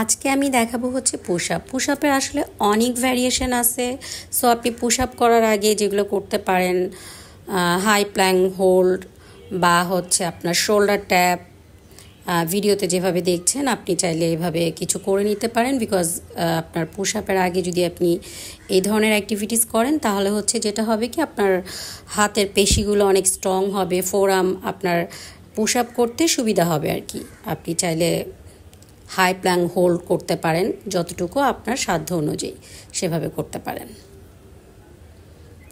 আজকে আমি দেখাবো হচ্ছে পুশ আপ। পুশ আপের আসলে অনেক ভ্যারিয়েশন আছে। সো আপনি পুশ আপ করার আগে যেগুলো করতে পারেন, হাই প্ল্যাঙ্ক হোল্ড বা হচ্ছে আপনার শোল্ডার ট্যাপ, ভিডিওতে যেভাবে দেখছেন আপনি চাইলে এভাবে কিছু করে নিতে পারেন। বিকজ আপনার পুশ আপের আগে যদি আপনি এই ধরনের অ্যাক্টিভিটিস করেন তাহলে হচ্ছে যেটা হবে কি আপনার হাতের পেশিগুলো অনেক স্ট্রং হবে, ফোরআর্ম আপনার পুশ আপ করতে সুবিধা হবে আর কি। আপনি চাইলে হাই প্ল্যাঙ্ক হোল্ড করতে পারেন, যতটুকু আপনার সাধ্য অনুযায়ী সেভাবে করতে পারেন।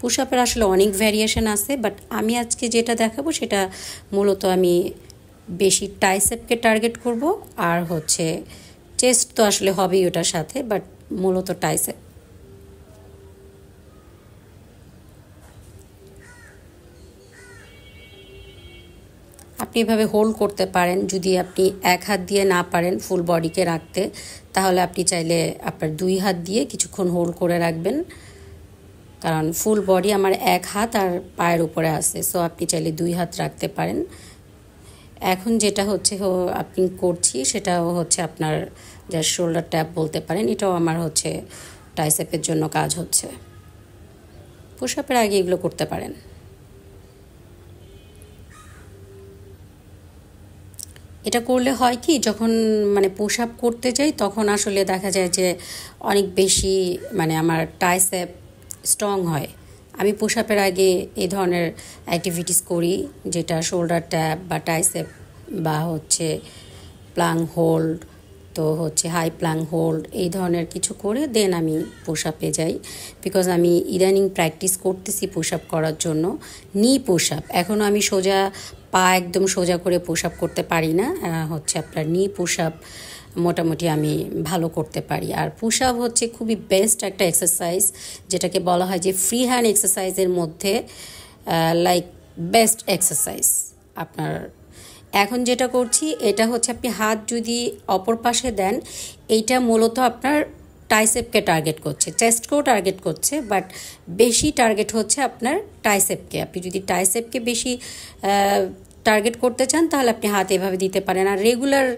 পুশ আপের আসলে অনেক ভ্যারিয়েশন আছে, বাট আমি আজকে যেটা দেখাবো সেটা মূলত আমি বেশি ট্রাইসেপকে টার্গেট করব, আর হচ্ছে চেস্ট তো আসলে হবেই ওটার সাথে, বাট মূলত ট্রাইসেপ। আপনি এভাবে হোল্ড করতে পারেন। যদি আপনি এক হাত দিয়ে না পারেন ফুল বডিকে রাখতে, তাহলে আপনি চাইলে আপনার দুই হাত দিয়ে কিছুক্ষণ হোল্ড করে রাখবেন, কারণ ফুল বডি আমার এক হাত আর পায়ের উপরে আছে। সো আপনি চাইলে দুই হাত রাখতে পারেন। এখন যেটা হচ্ছে আপনি করছি সেটাও হচ্ছে আপনার যা শোল্ডার ট্যাপ বলতে পারেন, এটাও আমার হচ্ছে ট্রাইসেপের জন্য কাজ হচ্ছে। পুশ আপের আগে এগুলো করতে পারেন। এটা করলে হয় কি, যখন পুশ আপ করতে যাই তখন আসলে দেখা যায় যে অনেক বেশি আমার ট্রাইসেপ স্ট্রং হয়। আমি পুশ আপের আগে এই ধরনের অ্যাক্টিভিটিস করি, যেটা শোল্ডার ট্যাপ বা ট্রাইসেপ বা হচ্ছে প্লাং হোল্ড, তো হচ্ছে হাই প্লাং হোল্ড, এই ধরনের কিছু করে দেন আমি পুশ আপে যাই। বিকজ আমি ইদানিং প্র্যাকটিস করতেছি পুশ আপ করার জন্য। নি পুশ আপ এখনও আমি সোজা পা একদম সোজা করে পুশ আপ করতে পারি না, হচ্ছে আপনার নি পুশ আপ মোটামুটি আমি ভালো করতে পারি। আর পুশ আপ হচ্ছে খুবই বেস্ট একটা এক্সারসাইজ, যেটাকে বলা হয় যে ফ্রি হ্যান্ড এক্সারসাইজের মধ্যে লাইক বেস্ট এক্সারসাইজ। আপনার এখন যেটা করছি এটা হচ্ছে আপনি হাত যদি অপর পাশে দেন, এইটা মূলত আপনার ট্রাইসেপকে টার্গেট করছে, চেস্টকেও টার্গেট করছে, বাট বেশি টার্গেট হচ্ছে আপনার ট্রাইসেপকে। আপনি যদি ট্রাইসেপকে বেশি টার্গেট করতে চান তাহলে আপনি হাত এভাবে দিতে পারেন। আর রেগুলার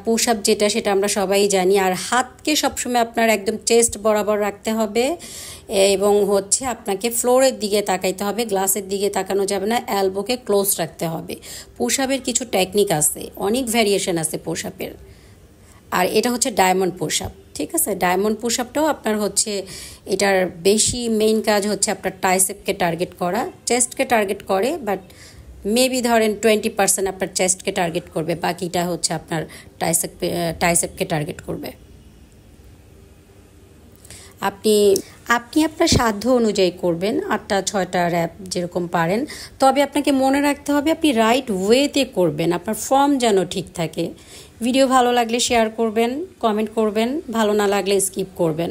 পুশ আপ যেটা সেটা আমরা সবাই জানি। আর হাতকে সবসময় আপনার একদম চেস্ট বরাবর রাখতে হবে, এবং হচ্ছে আপনাকে ফ্লোরের দিকে তাকাইতে হবে, গ্লাসের দিকে তাকানো যাবে না, এলবোকে ক্লোজ রাখতে হবে। পুশ আপের কিছু টেকনিক আছে, অনেক ভ্যারিয়েশন আছে পুশ আপের। আর এটা হচ্ছে ডায়মন্ড পুশ আপ, ঠিক আছে। ডায়মন্ড পুশ আপটাও আপনার হচ্ছে এটার বেশি মেইন কাজ হচ্ছে আপনার ট্রাইসেপকে টার্গেট করা, চেস্টকে টার্গেট করে, বাট মেবি ধরেন 20% আপনার চেস্টকে টার্গেট করবে, বাকিটা হচ্ছে আপনার ট্রাইসেপকে টার্গেট করবে। আপনি আপনি আপনার সাধ্য অনুযায়ী করবেন, 8টা 6টা র্যাপ যেরকম পারেন। তবে আপনাকে মনে রাখতে হবে আপনি রাইট ওয়েতে করবেন, আপনার ফর্ম যেন ঠিক থাকে। ভিডিও ভালো লাগলে শেয়ার করবেন, কমেন্ট করবেন, ভালো না লাগলে স্কিপ করবেন।